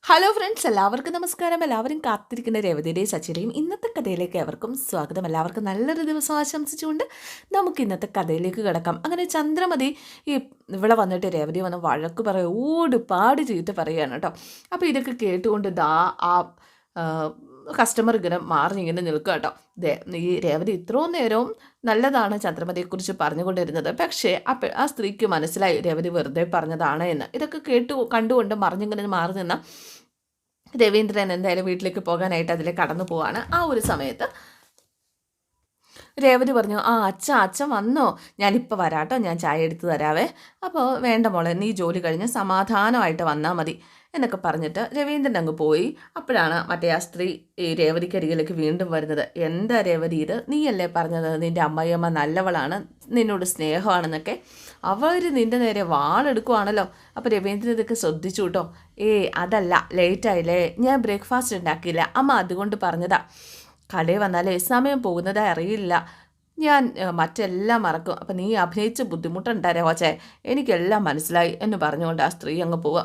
Hello friends, എല്ലാവർക്കും നമസ്കാരം. എല്ലാവരും കാത്തിരിക്കുന്ന രേവതിയുടെയും സച്ചിയുടെയും ഇന്നത്തെ കഥയിലേക്ക് എവർക്കും സ്വാഗതം. എല്ലാവർക്കും നല്ലൊരു ദിവസം ആശംസിച്ചുകൊണ്ട് നമുക്ക് ഇന്നത്തെ കഥയിലേക്ക് കിടക്കാം. അങ്ങനെ ചന്ദ്രമതി ഈ ഇവിടെ വന്നിട്ട് രേവതി വന്ന് വഴക്ക് പറയും, ഓട് പാടി ചീത്ത പറയുകയാണ് കേട്ടോ. അപ്പോൾ ഇതൊക്കെ കേട്ടുകൊണ്ട് ആ കസ്റ്റമർ ഇങ്ങനെ ഇങ്ങനെ നിൽക്കുക കേട്ടോ. ഈ രേവതി ഇത്രയും നേരവും നല്ലതാണ് ചന്ദ്രമതിയെക്കുറിച്ച് പറഞ്ഞുകൊണ്ടിരുന്നത്. പക്ഷേ ആ സ്ത്രീക്ക് മനസ്സിലായി രേവതി വെറുതെ പറഞ്ഞതാണ് എന്ന്. ഇതൊക്കെ കണ്ടുകൊണ്ട് മറിഞ്ഞിങ്ങനെ മാറി നിന്ന രവീന്ദ്രൻ എന്തായാലും വീട്ടിലേക്ക് പോകാനായിട്ട് അതിൽ കടന്നു പോവാണ്. ആ ഒരു സമയത്ത് രേവതി പറഞ്ഞു, അച്ഛൻ വന്നോ, ഞാനിപ്പോൾ വരാട്ടോ, ഞാൻ ചായ എടുത്ത് തരാവേ. അപ്പോൾ വേണ്ട മോളെ, നീ ജോലി കഴിഞ്ഞ് സമാധാനമായിട്ട് വന്നാൽ മതി എന്നൊക്കെ പറഞ്ഞിട്ട് രവീന്ദ്രൻ അങ്ങ് പോയി. അപ്പോഴാണ് മറ്റേ ആ സ്ത്രീ ഈ രേവതിക്കരികിലേക്ക് വീണ്ടും വരുന്നത്. എന്താ രേവതി ഇത്, നീയല്ലേ പറഞ്ഞത് നിൻ്റെ അമ്മയമ്മ നല്ലവളാണ്, നിന്നോട് സ്നേഹമാണെന്നൊക്കെ. അവർ നിൻ്റെ നേരെ വാളെടുക്കുവാണല്ലോ. അപ്പോൾ രവീന്ദ്രൻ ഇതൊക്കെ ശ്രദ്ധിച്ചു കേട്ടോ. അതല്ല, ലേറ്റായില്ലേ, ഞാൻ ബ്രേക്ക്ഫാസ്റ്റ് ഉണ്ടാക്കിയില്ല അമ്മ, അതുകൊണ്ട് പറഞ്ഞതാ. കടയിൽ വന്നാലേ സമയം പോകുന്നതേ അറിയില്ല, ഞാൻ മറ്റെല്ലാം മറക്കും. അപ്പം നീ അഭിനയിച്ച് ബുദ്ധിമുട്ടുണ്ടാരോ കൊച്ചേ, എനിക്കെല്ലാം മനസ്സിലായി എന്ന് പറഞ്ഞുകൊണ്ട് ആ സ്ത്രീ അങ്ങ് പോവുക.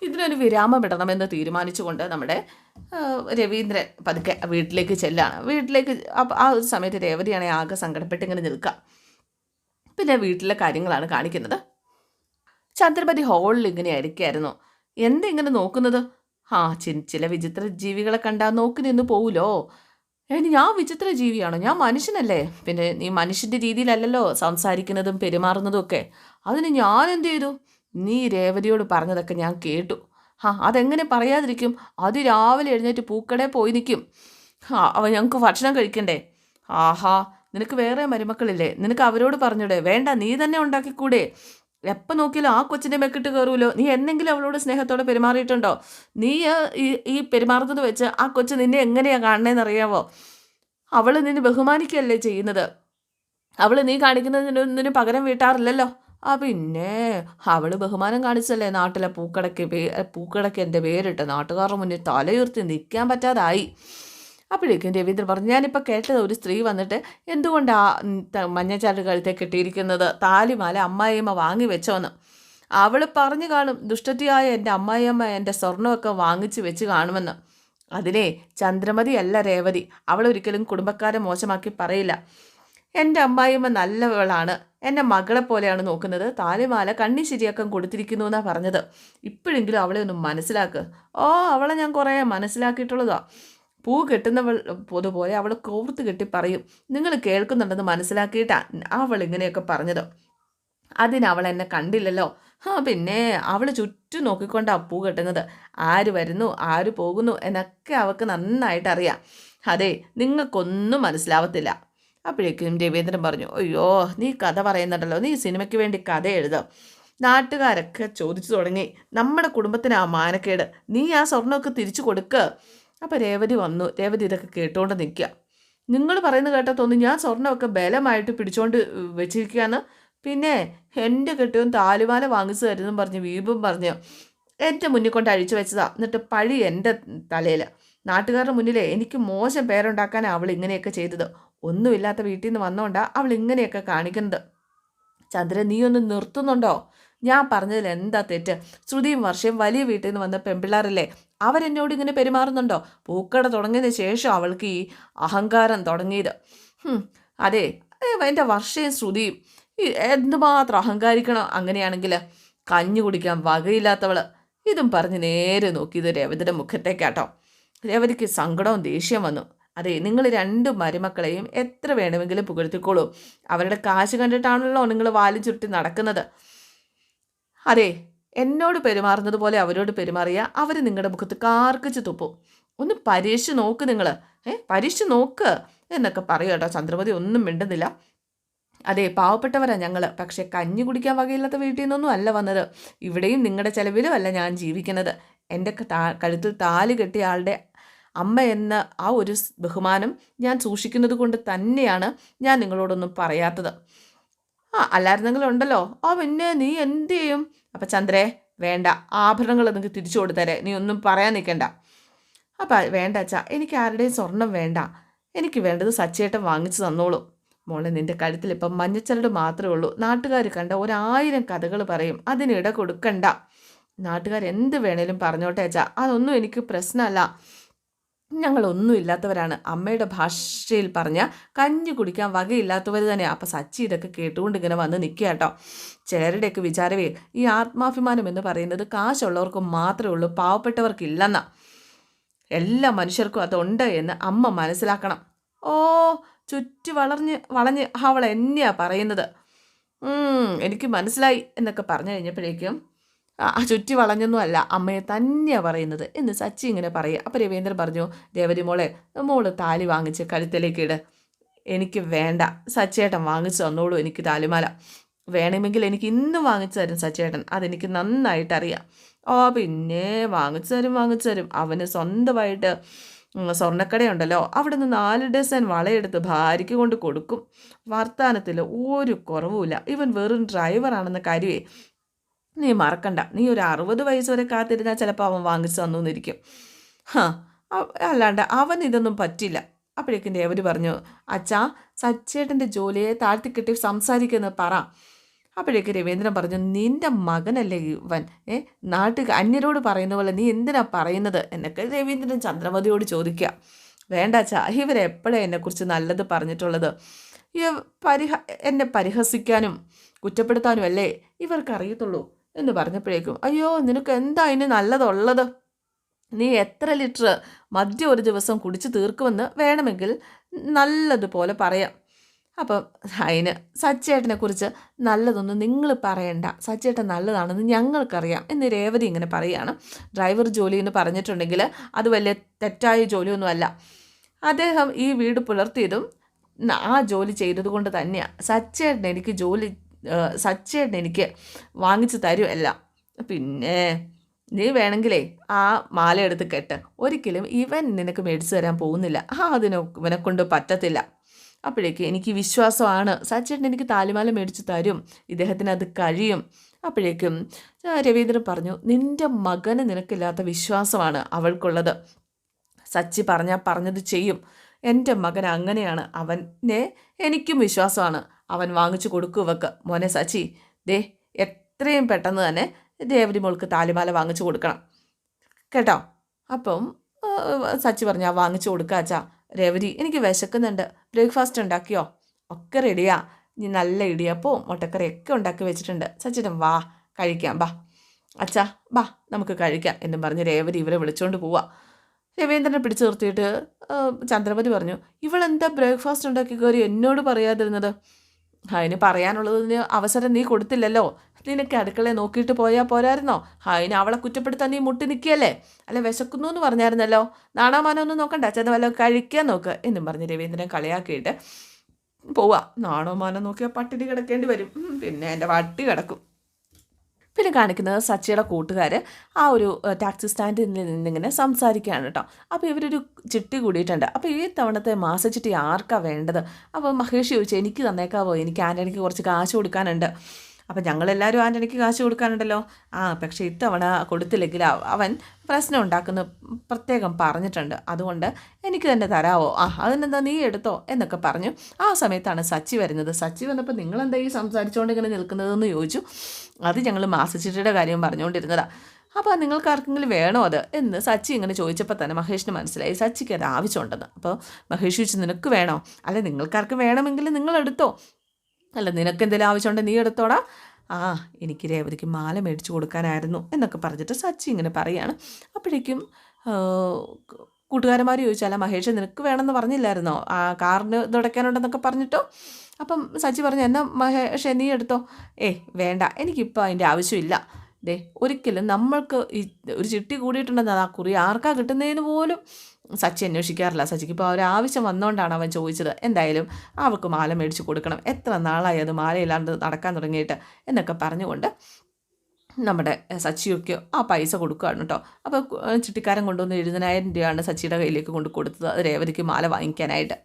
ഇതിനൊരു വിരാമം ഇടണമെന്ന് തീരുമാനിച്ചുകൊണ്ട് നമ്മുടെ രവീന്ദ്രൻ പതുക്കെ വീട്ടിലേക്ക് ചെല്ലാണ്. വീട്ടിലേക്ക് ആ ഒരു സമയത്ത് രേവതിയാണെങ്കിൽ ആകെ സങ്കടപ്പെട്ട് ഇങ്ങനെ നിൽക്കുക. പിന്നെ വീട്ടിലെ കാര്യങ്ങളാണ് കാണിക്കുന്നത്. ചന്ദ്രപതി ഹോളിൽ ഇങ്ങനെ ആയിരിക്കായിരുന്നു. എന്തിങ്ങനെ നോക്കുന്നത്? ചില വിചിത്ര ജീവികളെ കണ്ടാൽ നോക്കി നിന്ന് പോവുമല്ലോ. ഞാൻ വിചിത്ര ജീവിയാണോ? ഞാൻ മനുഷ്യനല്ലേ. പിന്നെ നീ മനുഷ്യൻ്റെ രീതിയിലല്ലല്ലോ സംസാരിക്കുന്നതും പെരുമാറുന്നതും ഒക്കെ. അതിന് ഞാൻ എന്ത് ചെയ്തു? നീ രേവതിയോട് പറഞ്ഞതൊക്കെ ഞാൻ കേട്ടു. അതെങ്ങനെ പറയാതിരിക്കും? രാവിലെ എഴുന്നേറ്റ് പൂക്കടയിൽ പോയി നിൽക്കും. ഞങ്ങൾക്ക് ഭക്ഷണം കഴിക്കണ്ടേ? നിനക്ക് വേറെ മരുമക്കളില്ലേ? നിനക്ക് അവരോട് പറഞ്ഞൂടെ? വേണ്ട, നീ തന്നെ ഉണ്ടാക്കിക്കൂടെ? എപ്പോൾ നോക്കിയാലും ആ കൊച്ചിൻ്റെ മെക്കിട്ട് കയറുമല്ലോ. നീ എന്തെങ്കിലും അവളോട് സ്നേഹത്തോടെ പെരുമാറിയിട്ടുണ്ടോ? നീ ഈ പെരുമാറുന്നത് വെച്ച് ആ കൊച്ച് നിന്നെ എങ്ങനെയാണ് കാണണേന്നറിയാവോ? അവൾ നിന്നെ ബഹുമാനിക്കുകയല്ലേ ചെയ്യുന്നത്. അവൾ നീ കാണിക്കുന്നതിനൊന്നിന് പകരം വീട്ടാറില്ലല്ലോ. പിന്നെ അവൾ ബഹുമാനം കാണിച്ചല്ലേ നാട്ടിലെ പൂക്കടയ്ക്ക് എൻ്റെ പേരിട്ട് നാട്ടുകാരുടെ മുന്നിൽ തലയുയർത്തി നിൽക്കാൻ പറ്റാതായി. അപ്പോഴേക്കും രവീന്ദ്രൻ പറഞ്ഞു, ഞാനിപ്പോൾ കേട്ടത് ഒരു സ്ത്രീ വന്നിട്ട് എന്തുകൊണ്ടാണ് മഞ്ഞച്ചാട്ട് കഴുത്തെ കെട്ടിയിരിക്കുന്നത്, താലിമാല അമ്മായിയമ്മ വാങ്ങി വെച്ചോന്ന്. അവൾ പറഞ്ഞു കാണും, ദുഷ്ടത്തിയായ എൻ്റെ അമ്മായിയമ്മ എൻ്റെ സ്വർണ്ണമൊക്കെ വാങ്ങിച്ച് വെച്ച് കാണുമെന്ന്. അതിനെ ചന്ദ്രമതി അല്ല രേവതി, അവളൊരിക്കലും കുടുംബക്കാരെ മോശമാക്കി പറയില്ല. എൻ്റെ അമ്മായിയമ്മ നല്ലവളാണ്, എൻ്റെ മകളെ പോലെയാണ് നോക്കുന്നത്. താലിമാല കണ്ണി ശരിയാക്കാൻ കൊടുത്തിരിക്കുന്നു എന്നാണ് പറഞ്ഞത്. ഇപ്പോഴെങ്കിലും അവളെ ഒന്ന് മനസ്സിലാക്ക്. അവളെ ഞാൻ കുറേ മനസ്സിലാക്കിയിട്ടുള്ളതാ. പൂ കെട്ടുന്നവൾ പൊതുപോലെ അവൾ കോർത്ത് കെട്ടി പറയും. നിങ്ങൾ കേൾക്കുന്നുണ്ടെന്ന് മനസ്സിലാക്കിയിട്ടാണ് അവൾ ഇങ്ങനെയൊക്കെ പറഞ്ഞത്. അതിനവൾ എന്നെ കണ്ടില്ലല്ലോ. പിന്നെ അവൾ ചുറ്റും നോക്കിക്കൊണ്ടാണ് പൂ കെട്ടുന്നത്. ആര് വരുന്നു ആര് പോകുന്നു എന്നൊക്കെ അവൾക്ക് നന്നായിട്ട് അറിയാം. അതെ, നിങ്ങൾക്കൊന്നും മനസ്സിലാവത്തില്ല. അപ്പോഴേക്കും രവീന്ദ്രൻ പറഞ്ഞു, അയ്യോ, നീ കഥ പറയുന്നുണ്ടല്ലോ, നീ സിനിമയ്ക്ക് വേണ്ടി കഥ എഴുതാം. നാട്ടുകാരൊക്കെ ചോദിച്ചു തുടങ്ങി, നമ്മുടെ കുടുംബത്തിന് ആ മാനക്കേട്, നീ ആ സ്വർണ്ണമൊക്കെ തിരിച്ചു കൊടുക്കുക. അപ്പോൾ രേവതി വന്നു. രേവതി ഇതൊക്കെ കേട്ടുകൊണ്ട് നിൽക്കുക. നിങ്ങൾ പറയുന്നത് കേട്ടാൽ തോന്നി ഞാൻ സ്വർണ്ണമൊക്കെ ബലമായിട്ട് പിടിച്ചുകൊണ്ട് വെച്ചിരിക്കുകയാണ്. പിന്നെ എൻ്റെ കെട്ടിയവൻ താലിമാല വാങ്ങിച്ചു തരുമെന്നും പറഞ്ഞ് വീമ്പും പറഞ്ഞ് എൻ്റെ മുന്നിൽ കൊണ്ട് അഴിച്ചു വെച്ചതാ. എന്നിട്ട് പഴി എൻ്റെ തലയിൽ. നാട്ടുകാരുടെ മുന്നിലേ എനിക്ക് മോശം പേരുണ്ടാക്കാനാണ് അവൾ ഇങ്ങനെയൊക്കെ ചെയ്തത്. ഒന്നുമില്ലാത്ത വീട്ടിൽ നിന്ന് വന്നുകൊണ്ടാണ് അവൾ ഇങ്ങനെയൊക്കെ കാണിക്കുന്നത്. ചന്ദ്രൻ, നീ ഒന്ന് നിർത്തുന്നുണ്ടോ? ഞാൻ പറഞ്ഞതിൽ എന്താ തെറ്റ്? ശ്രുതിയും വർഷയും വലിയ വീട്ടിൽ നിന്ന് വന്ന പെൺപിള്ളേരല്ലേ, അവരെന്നോട് ഇങ്ങനെ പെരുമാറുന്നുണ്ടോ? പൂക്കട തുടങ്ങിയതിന് ശേഷം അവൾക്ക് ഈ അഹങ്കാരം തുടങ്ങിയത്. അതെ, എൻ്റെ വർഷയും ശ്രുതിയും എന്തുമാത്രം അഹങ്കാരിക്കണം. അങ്ങനെയാണെങ്കിൽ കഞ്ഞു കുടിക്കാൻ വകയില്ലാത്തവൾ. ഇതും പറഞ്ഞ് നേരെ നോക്കിയത് രേവതിയുടെ മുഖത്തേക്കാട്ടോ. രേവതിക്ക് സങ്കടവും ദേഷ്യം വന്നു. അതെ, നിങ്ങൾ രണ്ട് മരുമക്കളെയും എത്ര വേണമെങ്കിലും പുകഴ്ത്തിക്കോളൂ. അവരുടെ കാശ് കണ്ടിട്ടാണല്ലോ നിങ്ങൾ വാലും ചുരുട്ടി നടക്കുന്നത്. അതെ, എന്നോട് പെരുമാറുന്നത് പോലെ അവരോട് പെരുമാറിയ അവർ നിങ്ങളുടെ മുഖത്ത് കാർക്കിച്ച് തുപ്പും. ഒന്ന് പരീക്ഷിച്ച് നോക്ക് നിങ്ങൾ. പരീക്ഷിച്ച് നോക്ക് എന്നൊക്കെ പറയും കേട്ടോ. ചന്ദ്രമതി ഒന്നും മിണ്ടുന്നില്ല. അതെ, പാവപ്പെട്ടവരാ ഞങ്ങൾ, പക്ഷെ കഞ്ഞി കുടിക്കാൻ വകയില്ലാത്ത വീട്ടിൽ നിന്നൊന്നും അല്ല വന്നത്. ഇവിടെയും നിങ്ങളുടെ ചിലവിലും അല്ല ഞാൻ ജീവിക്കുന്നത്. എൻ്റെ കഴുത്തിൽ താലി കെട്ടിയ ആളുടെ അമ്മ എന്ന ആ ഒരു ബഹുമാനം ഞാൻ സൂക്ഷിക്കുന്നത് കൊണ്ട് തന്നെയാണ് ഞാൻ നിങ്ങളോടൊന്നും പറയാത്തത്. അല്ലായിരുന്നെങ്കിലും ഉണ്ടല്ലോ. പിന്നെ നീ എന്ത് ചെയ്യും? അപ്പം ചന്ദ്രേ, വേണ്ട, ആഭരണങ്ങൾ നിങ്ങൾക്ക് തിരിച്ചു കൊടുത്തരേ, നീ ഒന്നും പറയാൻ നിൽക്കണ്ട. അപ്പം വേണ്ട അച്ഛാ, എനിക്ക് ആരുടെയും സ്വർണം വേണ്ട, എനിക്ക് വേണ്ടത് സച്ചേട്ടൻ വാങ്ങിച്ചു തന്നോളൂ. മോളെ, നിൻ്റെ കഴുത്തിൽ ഇപ്പം മഞ്ഞച്ചരട് മാത്രമേ ഉള്ളൂ. നാട്ടുകാർ കണ്ട 1000 കഥകൾ പറയും, അതിനിട കൊടുക്കണ്ട. നാട്ടുകാരെന്ത് വേണേലും പറഞ്ഞോട്ടെ അച്ഛാ, അതൊന്നും എനിക്ക് പ്രശ്നമല്ല. ഞങ്ങളൊന്നും ഇല്ലാത്തവരാണ്. അമ്മയുടെ ഭാഷയിൽ പറഞ്ഞ കഞ്ഞി കുടിക്കാൻ വകയില്ലാത്തവർ തന്നെയാണ്. അപ്പം സച്ചി ഇതൊക്കെ കേട്ടുകൊണ്ട് ഇങ്ങനെ വന്ന് നിൽക്കുക കേട്ടോ. ചിലരുടെയൊക്കെ വിചാരവേ ഈ ആത്മാഭിമാനം എന്ന് പറയുന്നത് കാശുള്ളവർക്ക് മാത്രമേ ഉള്ളൂ, പാവപ്പെട്ടവർക്കില്ലെന്നാ. എല്ലാ മനുഷ്യർക്കും അതുണ്ട് എന്ന് അമ്മ മനസ്സിലാക്കണം. ഓ, ചുറ്റി വളഞ്ഞ് അവൾ എന്നെയാ പറയുന്നത്. എനിക്ക് മനസ്സിലായി എന്നൊക്കെ പറഞ്ഞു കഴിഞ്ഞപ്പോഴേക്കും ചുറ്റി വളഞ്ഞൊന്നും അല്ല, അമ്മയെ തന്നെയാണ് പറയുന്നത് എന്ന് സച്ചി ഇങ്ങനെ പറയുക. അപ്പോൾ രവീന്ദ്രൻ പറഞ്ഞു, രേവതി മോള് താലി വാങ്ങിച്ച് കഴുത്തിലേക്ക് ഇട്. എനിക്ക് വേണ്ട, സച്ചേട്ടൻ വാങ്ങിച്ചു തന്നോളൂ എനിക്ക് താലിമാല. വേണമെങ്കിൽ എനിക്ക് ഇന്ന് വാങ്ങിച്ചു തരും സച്ചേട്ടൻ, അതെനിക്ക് നന്നായിട്ടറിയാം. പിന്നെ വാങ്ങിച്ചു തരും. അവന് സ്വന്തമായിട്ട് സ്വർണ്ണക്കടയുണ്ടല്ലോ, അവിടെ നിന്ന് 4 ഡസൻ വളയെടുത്ത് ഭാര്യയ്ക്ക് കൊണ്ട് കൊടുക്കും. വർത്തമാനത്തിൽ ഒരു കുറവുമില്ല. ഇവൻ വെറും ഡ്രൈവറാണെന്ന കാര്യമേ നീ മറക്കണ്ട. നീ ഒരു 60 വയസ്സ് വരെ കാത്തിരുന്നാൽ ചിലപ്പോൾ അവൻ വാങ്ങിച്ചു തന്നിരിക്കും. അല്ലാണ്ട് അവൻ ഇതൊന്നും പറ്റില്ല. അപ്പോഴേക്കും രേവതി പറഞ്ഞു, അച്ഛാ സച്ചേട്ടൻ്റെ ജോലിയെ താഴ്ത്തിക്കെട്ടി സംസാരിക്കുന്നത് പറ. അപ്പോഴേക്ക് രവീന്ദ്രൻ പറഞ്ഞു, നിൻ്റെ മകനല്ലേ ഇവൻ, അന്യരോട് പറയുന്ന പോലെ നീ എന്തിനാ പറയുന്നത് എന്നൊക്കെ രവീന്ദ്രൻ ചന്ദ്രമതിയോട് ചോദിക്കുക. വേണ്ട അച്ഛാ, ഇവരെപ്പോഴേ എന്നെക്കുറിച്ച് നല്ലത് പറഞ്ഞിട്ടുള്ളത്. എന്നെ പരിഹസിക്കാനും കുറ്റപ്പെടുത്താനും അല്ലേ ഇവർക്കറിയത്തുള്ളൂ എന്ന് പറഞ്ഞപ്പോഴേക്കും, അയ്യോ നിനക്ക് എന്താ അതിന് നല്ലതുള്ളത്? നീ എത്ര ലിറ്റർ മദ്യം ഒരു ദിവസം കുടിച്ച് തീർക്കുമെന്ന് വേണമെങ്കിൽ നല്ലതുപോലെ പറയാം. അപ്പം അതിന് സച്ചേട്ടനെക്കുറിച്ച് നല്ലതൊന്നും നിങ്ങൾ പറയണ്ട, സച്ചേട്ടൻ നല്ലതാണെന്ന് ഞങ്ങൾക്കറിയാം എന്ന് രേവതി ഇങ്ങനെ പറയുകയാണ്. ഡ്രൈവർ ജോലി എന്ന് പറഞ്ഞിട്ടുണ്ടെങ്കിൽ അത് വലിയ തെറ്റായ ജോലിയൊന്നുമല്ല. അദ്ദേഹം ഈ വീട് പുലർത്തിയതും ആ ജോലി ചെയ്തതുകൊണ്ട് തന്നെയാണ്. സച്ചേട്ടൻ എനിക്ക് വാങ്ങിച്ചു തരുമല്ല. പിന്നെ നീ വേണമെങ്കിലേ ആ മാല എടുത്ത് കെട്ട്. ഒരിക്കലും ഇവൻ നിനക്ക് മേടിച്ചു തരാൻ പോകുന്നില്ല, ഇവനെ കൊണ്ട് പറ്റത്തില്ല. അപ്പോഴേക്ക് എനിക്ക് വിശ്വാസമാണ് സച്ചേട്ടൻ എനിക്ക് താലിമാല മേടിച്ച് തരും, ഇദ്ദേഹത്തിന് അത് കഴിയും. അപ്പോഴേക്കും രവീന്ദ്രൻ പറഞ്ഞു, നിൻ്റെ മകന് നിനക്കില്ലാത്ത വിശ്വാസമാണ് അവൾക്കുള്ളത്. സച്ചി പറഞ്ഞത് ചെയ്യും. എൻ്റെ മകൻ അങ്ങനെയാണ്, അവനെ എനിക്കും വിശ്വാസമാണ്. അവൻ വാങ്ങിച്ചു കൊടുക്കും ഇവക്ക്. മോനെ സച്ചി, എത്രയും പെട്ടെന്ന് തന്നെ രേവതി മോൾക്ക് താലിമാല വാങ്ങിച്ചു കൊടുക്കണം കേട്ടോ. അപ്പം സച്ചി പറഞ്ഞു, വാങ്ങിച്ചു കൊടുക്കുക അച്ഛാ. രേവതി, എനിക്ക് വിശക്കുന്നുണ്ട്, ബ്രേക്ക്ഫാസ്റ്റ് ഉണ്ടാക്കിയോ? ഒക്കെ റെഡിയാ. നീ നല്ല ഇടിയപ്പവും മുട്ടക്കറിയൊക്കെ ഉണ്ടാക്കി വെച്ചിട്ടുണ്ട്. സച്ചിനും വാ കഴിക്കാം, ബാ അച്ഛാ, ബാ നമുക്ക് കഴിക്കാം എന്നും പറഞ്ഞ് രേവതി ഇവരെ വിളിച്ചുകൊണ്ട് പോവാ. രവീന്ദ്രനെ പിടിച്ചു നിർത്തിയിട്ട് ചന്ദ്രമതി പറഞ്ഞു, ഇവളെന്താ ബ്രേക്ക്ഫാസ്റ്റ് ഉണ്ടാക്കി കയറി എന്നോട് പറയാതിരുന്നത്? അതിന് പറയാനുള്ളതിന് അവസരം നീ കൊടുത്തില്ലല്ലോ. നിനക്ക് അടുക്കളയെ നോക്കിയിട്ട് പോയാൽ പോരായിരുന്നോ? അതിന് അവളെ കുറ്റപ്പെടുത്താൻ നീ മുട്ടി നിൽക്കുകയല്ലേ? അല്ല വിശക്കുന്നു എന്ന് പറഞ്ഞായിരുന്നല്ലോ. നാണോമാനൊന്നും നോക്കണ്ട, ചെന്ന് വല്ല കഴിക്കാൻ നോക്ക് എന്നും പറഞ്ഞ് രവീന്ദ്രൻ കളിയാക്കിയിട്ട് പോവാ. നാണോമാനം നോക്കിയാൽ പട്ടിണി കിടക്കേണ്ടി വരും, പിന്നെ എൻ്റെ വട്ടി കിടക്കും. പിന്നെ കാണിക്കുന്നത് സച്ചിയുടെ കൂട്ടുകാർ ആ ഒരു ടാക്സി സ്റ്റാൻഡിൽ നിന്നിങ്ങനെ സംസാരിക്കുകയാണ് കേട്ടോ. അപ്പോൾ ഇവരൊരു ചിട്ടി കൂടിയിട്ടുണ്ട്. അപ്പോൾ ഈ തവണത്തെ മാസച്ചിട്ടി ആർക്കാണ് വേണ്ടത്? അപ്പോൾ മഹേഷ് ചോദിച്ചു, എനിക്ക് തന്നേക്കാവോ, എനിക്ക് ആൻ്റണിക്ക് കുറച്ച് കാശ് കൊടുക്കാനുണ്ട്. അപ്പം ഞങ്ങളെല്ലാവരും ആൻ്റണിക്ക് കാശ് കൊടുക്കാനുണ്ടല്ലോ. പക്ഷേ ഇത്തവണ കൊടുത്തില്ലെങ്കിൽ അവൻ പ്രശ്നം ഉണ്ടാക്കുന്ന പ്രത്യേകം പറഞ്ഞിട്ടുണ്ട്, അതുകൊണ്ട് എനിക്ക് തന്നെ തരാവോ? അതിനെന്താ നീ എടുത്തോ എന്നൊക്കെ പറഞ്ഞു. ആ സമയത്താണ് സച്ചി വരുന്നത്. സച്ചി വന്നപ്പോൾ നിങ്ങളെന്താ ഈ സംസാരിച്ചുകൊണ്ട് ഇങ്ങനെ നിൽക്കുന്നതെന്ന് ചോദിച്ചു. അത് ഞങ്ങൾ മാസച്ചിട്ടിയുടെ കാര്യം പറഞ്ഞുകൊണ്ടിരുന്നതാണ്. അപ്പോൾ നിങ്ങൾക്ക് ആർക്കെങ്കിലും വേണോ അത് എന്ന് സച്ചി ഇങ്ങനെ ചോദിച്ചപ്പോൾ തന്നെ മഹേഷിന് മനസ്സിലായി സച്ചിക്ക് അത് ആവശ്യമുണ്ടെന്ന്. അപ്പോൾ മഹേഷ് ചോദിച്ചു, നിനക്ക് വേണോ? അല്ല നിങ്ങൾക്കാർക്ക് വേണമെങ്കിൽ നിങ്ങളെടുത്തോ. അല്ല നിനക്ക് എന്തെങ്കിലും ആവശ്യമുണ്ടെങ്കിൽ നീ എടുത്തോടാ. എനിക്ക് രേവതിക്ക് മാല മേടിച്ചു കൊടുക്കാനായിരുന്നു എന്നൊക്കെ പറഞ്ഞിട്ട് സച്ചി ഇങ്ങനെ പറയുകയാണ്. അപ്പോഴേക്കും കൂട്ടുകാരന്മാർ ചോദിച്ചാൽ, മഹേഷ് നിനക്ക് വേണമെന്ന് പറഞ്ഞില്ലായിരുന്നോ, കാറിന് തുടയ്ക്കാനുണ്ടെന്നൊക്കെ പറഞ്ഞിട്ടോ? അപ്പം സച്ചി പറഞ്ഞു, എന്നാ മഹേഷ് നീ എടുത്തോ. വേണ്ട, എനിക്കിപ്പോൾ അതിൻ്റെ ആവശ്യമില്ല. ഒരിക്കലും നമ്മൾക്ക് ഒരു ചിട്ടി കൂടിയിട്ടുണ്ടെന്ന് ആ കുറി ആർക്കാ കിട്ടുന്നതിന് പോലും സച്ചി അന്വേഷിക്കാറില്ല. സച്ചിക്ക് ഇപ്പോൾ ഒരാവശ്യം വന്നുകൊണ്ടാണ് അവൻ ചോദിച്ചത്. എന്തായാലും അവൾക്ക് മാല മേടിച്ച് കൊടുക്കണം, എത്ര നാളായി അത് മാലയില്ലാണ്ട് നടക്കാൻ തുടങ്ങിയിട്ട് എന്നൊക്കെ പറഞ്ഞുകൊണ്ട് നമ്മുടെ സച്ചിയൊക്കെ ആ പൈസ കൊടുക്കുകയാണ് കേട്ടോ. അപ്പോൾ ചിട്ടിക്കാരൻ കൊണ്ടുവന്ന് 70,000 രൂപയാണ് സച്ചിയുടെ കയ്യിലേക്ക് കൊണ്ട് കൊടുത്തത്. അത് രേവതിക്ക് മാല വാങ്ങിക്കാനായിട്ട്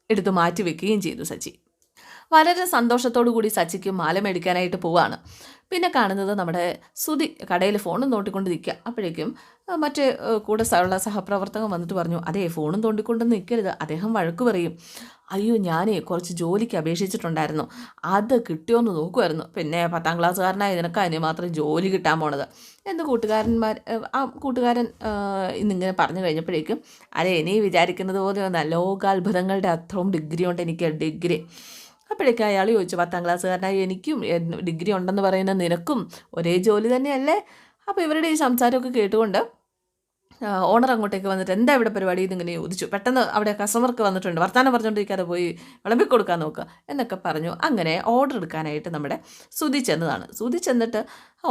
എടുത്ത് മാറ്റി വെക്കുകയും ചെയ്തു സച്ചി. വളരെ സന്തോഷത്തോടു കൂടി സച്ചിക്ക് മാല മേടിക്കാനായിട്ട് പോവാണ്. പിന്നെ കാണുന്നത് നമ്മുടെ സുധി കടയിൽ ഫോണും നോട്ടിക്കൊണ്ട് അപ്പോഴേക്കും മറ്റേ കൂടെ ഉള്ള സഹപ്രവർത്തകൻ വന്നിട്ട് പറഞ്ഞു, അതേ ഫോണും തോണ്ടിക്കൊണ്ടൊന്നും നിൽക്കരുത്, അദ്ദേഹം വഴക്ക് പറയും. അയ്യോ ഞാനേ കുറച്ച് ജോലിക്ക് അപേക്ഷിച്ചിട്ടുണ്ടായിരുന്നു, അത് കിട്ടിയോന്ന് നോക്കുമായിരുന്നു. പിന്നെ 10ാം ക്ലാസ്സുകാരനായ നിനക്ക് അതിന് മാത്രം ജോലി കിട്ടാൻ പോണത് എന്ന് ആ കൂട്ടുകാരൻ ഇന്നിങ്ങനെ പറഞ്ഞു കഴിഞ്ഞപ്പോഴേക്കും, അതെ നീ വിചാരിക്കുന്നത് പോലെ ഒന്നല്ല, ലോകാത്ഭുതങ്ങളുടെ അത്രയും ഡിഗ്രി ഉണ്ട് എനിക്ക്, ഡിഗ്രി. അപ്പോഴേക്കും അയാൾ ചോദിച്ചു, 10ാം ക്ലാസ്സുകാരനായി എനിക്കും ഡിഗ്രി ഉണ്ടെന്ന് പറയുന്ന നിനക്കും ഒരേ ജോലി തന്നെയല്ലേ? അപ്പോൾ ഇവരുടെ ഈ സംസാരമൊക്കെ കേട്ടുകൊണ്ട് ഓണർ അങ്ങോട്ടേക്ക് വന്നിട്ട്, എന്താ ഇവിടെ പരിപാടി എന്നിങ്ങനെ ചോദിച്ചു. പെട്ടെന്ന് അവിടെ കസ്റ്റമർക്ക് വന്നിട്ടുണ്ട്, വർത്തമാനം പറഞ്ഞുകൊണ്ടിരിക്കാതെ പോയി വിളമ്പി കൊടുക്കാൻ നോക്കുക എന്നൊക്കെ പറഞ്ഞു. അങ്ങനെ ഓർഡർ എടുക്കാനായിട്ട് നമ്മുടെ സുധി ചെന്നതാണ്. സുധി ചെന്നിട്ട്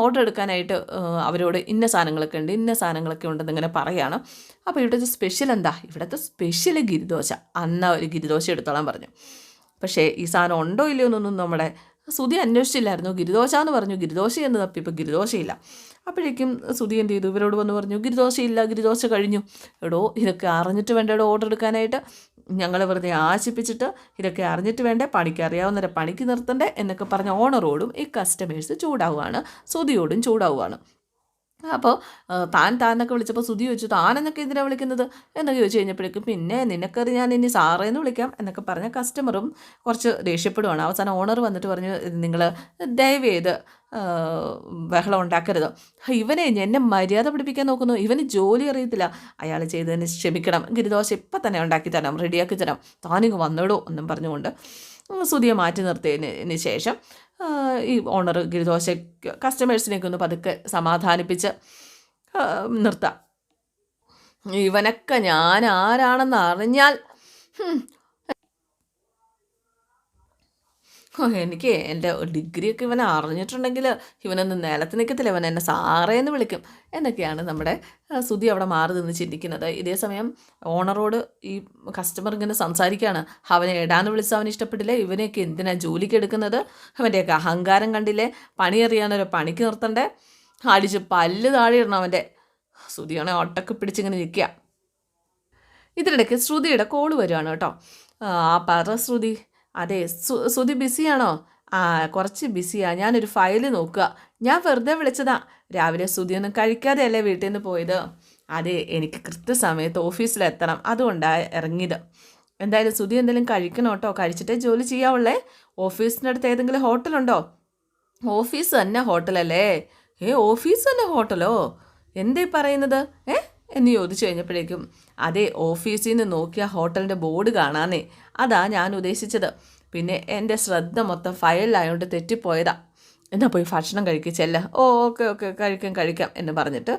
ഓർഡർ എടുക്കാനായിട്ട് അവരോട് ഇന്ന സാധനങ്ങളൊക്കെ ഉണ്ട്, ഇന്ന സാധനങ്ങളൊക്കെ ഉണ്ടെന്ന് ഇങ്ങനെ പറയുകയാണ്. അപ്പോൾ ഇവിടുത്തെ സ്പെഷ്യൽ എന്താ? ഇവിടുത്തെ സ്പെഷ്യൽ ഗിരിദോശ, അന്ന ഒരു ഗിരിദോശ എടുത്തോളാൻ പറഞ്ഞു. പക്ഷേ ഈ സാധനം ഉണ്ടോ ഇല്ലയോ എന്നൊന്നും നമ്മുടെ സുധി അന്വേഷിച്ചില്ലായിരുന്നു. ഗിരിദോശ എന്ന് പറഞ്ഞു, ഗിരിദോശ എന്ന് തപ്പിയപ്പോൾ ഗിരിദോശയില്ല. അപ്പോഴേക്കും സുധി എന്ത് ചെയ്തു, ഇവരോട് വന്ന് പറഞ്ഞു, ഗിരിദോശയില്ല, ഗിരിദോശ കഴിഞ്ഞു. എടോ ഇതൊക്കെ അറിഞ്ഞിട്ട് വേണ്ട എടോ ഓർഡർ എടുക്കാനായിട്ട്, ഞങ്ങളെ വെറുതെ ആശിപ്പിച്ചിട്ട് ഇതൊക്കെ അറിഞ്ഞിട്ട് വേണ്ടേ, പണിക്ക് അറിയാവുന്നവരെ പണിക്ക് നിർത്തണ്ടേ എന്നൊക്കെ പറഞ്ഞ ഓണറോടും ഈ കസ്റ്റമേഴ്സ് ചൂടാവുകയാണ്, സുധിയോടും ചൂടാവുകയാണ്. അപ്പോൾ താനൊക്കെ വിളിച്ചപ്പോൾ സുധി ചോദിച്ചു, താനെന്നൊക്കെ എന്തിനാണ് വിളിക്കുന്നത് എന്നൊക്കെ ചോദിച്ചു കഴിഞ്ഞപ്പോഴേക്കും, പിന്നെ നിനക്കറി ഞാൻ ഇനി സാറേന്ന് വിളിക്കാം എന്നൊക്കെ പറഞ്ഞ കസ്റ്റമറും കുറച്ച് ദേഷ്യപ്പെടുവാണ്. അവസാനം ഓണർ വന്നിട്ട് പറഞ്ഞു, നിങ്ങൾ ദയവ് ചെയ്ത് ബഹളം ഉണ്ടാക്കരുത്, ഇവനെ എന്നെ മര്യാദ പഠിപ്പിക്കാൻ നോക്കുന്നു, ഇവന് ജോലി അറിയത്തില്ല, അയാൾ ചെയ്തതിന് ക്ഷമിക്കണം, ഗിരിദോശ ഇപ്പം തന്നെ ഉണ്ടാക്കി തരാം, റെഡിയാക്കി തരാം, താനിങ്ങ് വന്നിടൂ എന്നും പറഞ്ഞുകൊണ്ട് സുധിയെ മാറ്റി നിർത്തിയതിന് ശേഷം ഈ ഓണർ ഗിരിദോശ കസ്റ്റമേഴ്സിനെയൊക്കെ ഒന്ന് പതുക്കെ സമാധാനിപ്പിച്ച് നിർത്താം. ഇവനൊക്കെ ഞാൻ ആരാണെന്ന് അറിഞ്ഞാൽ എനിക്ക് എൻ്റെ ഡിഗ്രിയൊക്കെ ഇവനെ അറിഞ്ഞിട്ടുണ്ടെങ്കിൽ ഇവനൊന്നും നിലത്ത് നിൽക്കത്തില്ല, ഇവൻ എന്നെ സാറേന്ന് വിളിക്കും എന്നൊക്കെയാണ് നമ്മുടെ സുധി അവിടെ മാറി നിന്ന് ചിന്തിക്കുന്നത്. ഇതേ സമയം ഓണറോട് ഈ കസ്റ്റമർ ഇങ്ങനെ സംസാരിക്കുകയാണ്, അവനെ ഇടാന്ന് വിളിച്ച് അവന് ഇഷ്ടപ്പെട്ടില്ല, ഇവനെയൊക്കെ എന്തിനാണ് ജോലിക്ക് എടുക്കുന്നത്, അവൻ്റെയൊക്കെ അഹങ്കാരം കണ്ടില്ലേ, പണി അറിയാനൊരു പണിക്ക് നിർത്തണ്ടേ, അടിച്ച് പല്ല് താഴെ ഇടണം അവൻ്റെ. സുധിയാണെ ഒട്ടൊക്കെ പിടിച്ചിങ്ങനെ നിൽക്കുക. ഇതിനിടയ്ക്ക് ശ്രുതിയുടെ കോള് വരുവാണ് കേട്ടോ. പറ ശ്രുതി. അതെ സുധി ബിസിയാണോ? കുറച്ച് ബിസിയാണ്, ഞാനൊരു ഫയൽ നോക്കുക. ഞാൻ വെറുതെ വിളിച്ചതാ, രാവിലെ സുധിയൊന്നും കഴിക്കാതെയല്ലേ വീട്ടിൽ നിന്ന് പോയത്. അതെ എനിക്ക് കൃത്യസമയത്ത് ഓഫീസിലെത്തണം, അതുകൊണ്ടാണ് ഇറങ്ങിയത്. എന്തായാലും സുധി എന്തെങ്കിലും കഴിക്കണം കേട്ടോ, കഴിച്ചിട്ടേ ജോലി ചെയ്യാവുള്ളേ. ഓഫീസിനടുത്ത് ഏതെങ്കിലും ഹോട്ടലുണ്ടോ? ഓഫീസ് തന്നെ ഹോട്ടലല്ലേ? ഓഫീസ് തന്നെ ഹോട്ടലോ? എന്തേ പറയുന്നത് എന്ന് ചോദിച്ചു കഴിഞ്ഞപ്പോഴേക്കും, അതെ ഓഫീസിൽ നിന്ന് നോക്കിയ ഹോട്ടലിൻ്റെ ബോർഡ് കാണാനേ, അതാ ഞാൻ ഉദ്ദേശിച്ചത്. പിന്നെ എൻ്റെ ശ്രദ്ധ മൊത്തം ഫയലിലായതുകൊണ്ട് തെറ്റിപ്പോയതാ. എന്നാൽ പോയി ഭക്ഷണം കഴിക്കിച്ചല്ല. ഓക്കെ കഴിക്കാം എന്ന് പറഞ്ഞിട്ട്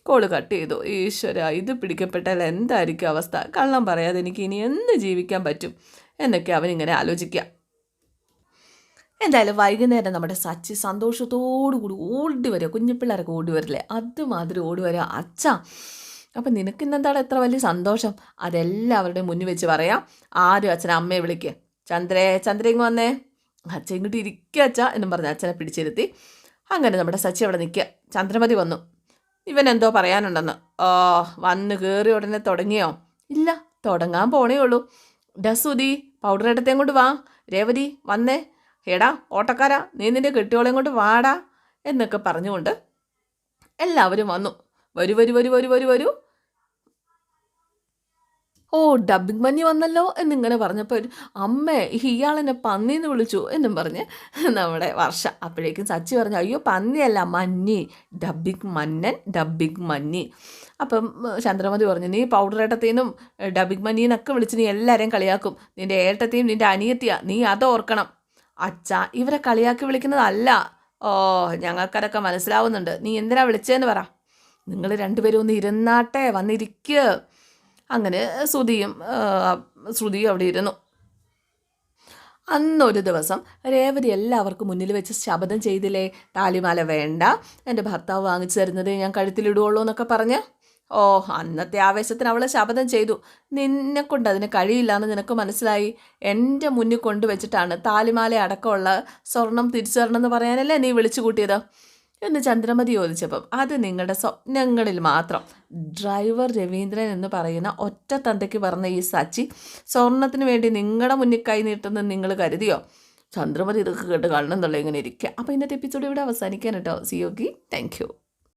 കോള് കട്ട് ചെയ്തു. ഈശ്വര, ഇത് പിടിക്കപ്പെട്ടാൽ എന്തായിരിക്കും അവസ്ഥ? കള്ളം പറയാതെ എനിക്ക് ഇനി എന്ന് ജീവിക്കാൻ പറ്റും എന്നൊക്കെ അവനിങ്ങനെ ആലോചിക്കുക. എന്തായാലും വൈകുന്നേരം നമ്മുടെ സച്ചി സന്തോഷത്തോടു കൂടി ഓടി വരിക, കുഞ്ഞിപ്പിള്ളേരൊക്കെ ഓടി വരില്ലേ, അതുമാതിരി ഓടി വരിക. അച്ഛാ, അപ്പം നിനക്കിന്നെന്താണ് എത്ര വലിയ സന്തോഷം? അതെല്ലാവരുടെയും മുന്നിൽ വെച്ച് പറയാം. ആദ്യം അച്ഛനെ അമ്മയെ വിളിക്കുക, ചന്ദ്ര ഇങ്ങ് വന്നേ, അച്ഛൻ ഇങ്ങോട്ട് ഇരിക്കുക അച്ഛാ എന്നും പറഞ്ഞ് അച്ഛനെ പിടിച്ചിരുത്തി. അങ്ങനെ നമ്മുടെ സച്ചി അവിടെ നിൽക്കുക. ചന്ദ്രമതി വന്നു. ഇവൻ എന്തോ പറയാനുണ്ടെന്ന്. വന്ന് കയറി ഉടനെ തുടങ്ങിയോ? ഇല്ല, തുടങ്ങാൻ പോണേ ഉള്ളൂ. ഡസുതി പൗഡർ എടുത്തേം കൊണ്ട് വാ. രേവതി വന്നേ. എടാ ഓട്ടക്കാരാ, നീ നിൻ്റെ കെട്ടിയോളെയും കൊണ്ട് വാടാ എന്നൊക്കെ പറഞ്ഞുകൊണ്ട് എല്ലാവരും വന്നു. വരൂ. ഡബ്ബിങ് മഞ്ഞി വന്നല്ലോ എന്നിങ്ങനെ പറഞ്ഞപ്പോൾ, അമ്മേ ഇയാളെന്നെ പന്നിന്ന് വിളിച്ചു എന്നും പറഞ്ഞ് നമ്മുടെ വർഷ. അപ്പോഴേക്കും സച്ചി പറഞ്ഞു, അയ്യോ പന്നിയല്ല, മഞ്ഞി, ഡബ്ബിങ് മഞ്ഞി. അപ്പം ചന്ദ്രമതി പറഞ്ഞു, നീ പൗഡർ ഏട്ടത്തേനും ഡബ്ബിങ് മഞ്ഞീന്നൊക്കെ വിളിച്ച് നീ എല്ലാവരെയും കളിയാക്കും. നിൻ്റെ ഏട്ടത്തെയും നിൻ്റെ അനിയത്തിയാ, നീ അത് ഓർക്കണം. അച്ഛാ, ഇവരെ കളിയാക്കി വിളിക്കുന്നതല്ല. ഞങ്ങൾക്കതൊക്കെ മനസ്സിലാവുന്നുണ്ട്, നീ എന്തിനാ വിളിച്ചതെന്ന് പറ. നിങ്ങൾ രണ്ടുപേരും ഒന്ന് ഇരുന്നാട്ടെ, വന്നിരിക്കുക. അങ്ങനെ ശ്രുതിയും അവിടെ ഇരുന്നു. അന്നൊരു ദിവസം രേവതി എല്ലാവർക്കും മുന്നിൽ വെച്ച് ശപഥം ചെയ്തില്ലേ, താലിമാല വേണ്ട, എൻ്റെ ഭർത്താവ് വാങ്ങിച്ചു തരുന്നതേ ഞാൻ കഴുത്തിലിടുകയുള്ളൂ എന്നൊക്കെ പറഞ്ഞ്. അന്നത്തെ ആവേശത്തിന് അവൾ ശപഥം ചെയ്തു. നിന്നെക്കൊണ്ട് അതിന് കഴിയില്ല എന്ന് നിനക്ക് മനസ്സിലായി. എൻ്റെ മുന്നിൽ കൊണ്ടുവച്ചിട്ടാണ് താലിമാല അടക്കമുള്ള സ്വർണം തിരിച്ചു തരണം എന്ന് പറയാനല്ലേ നീ വിളിച്ചു കൂട്ടിയത് എന്ന് ചന്ദ്രമതി ചോദിച്ചപ്പം, അത് നിങ്ങളുടെ സ്വപ്നങ്ങളിൽ മാത്രം. ഡ്രൈവർ രവീന്ദ്രൻ എന്ന് പറയുന്ന ഒറ്റ തന്തയ്ക്ക് പറഞ്ഞ ഈ സച്ചി സ്വർണത്തിന് വേണ്ടി നിങ്ങളുടെ മുന്നിൽ കൈ നീട്ടുന്നത് നിങ്ങൾ കരുതിയോ? ചന്ദ്രമതി ഇതൊക്കെ കേട്ട് കാണണം എന്നുള്ള ഇങ്ങനെ ഇരിക്കുക. അപ്പോൾ ഇന്നത്തെ എപ്പിസോഡ് ഇവിടെ അവസാനിക്കാൻ കേട്ടോ. സി യോക്കി, താങ്ക് യു.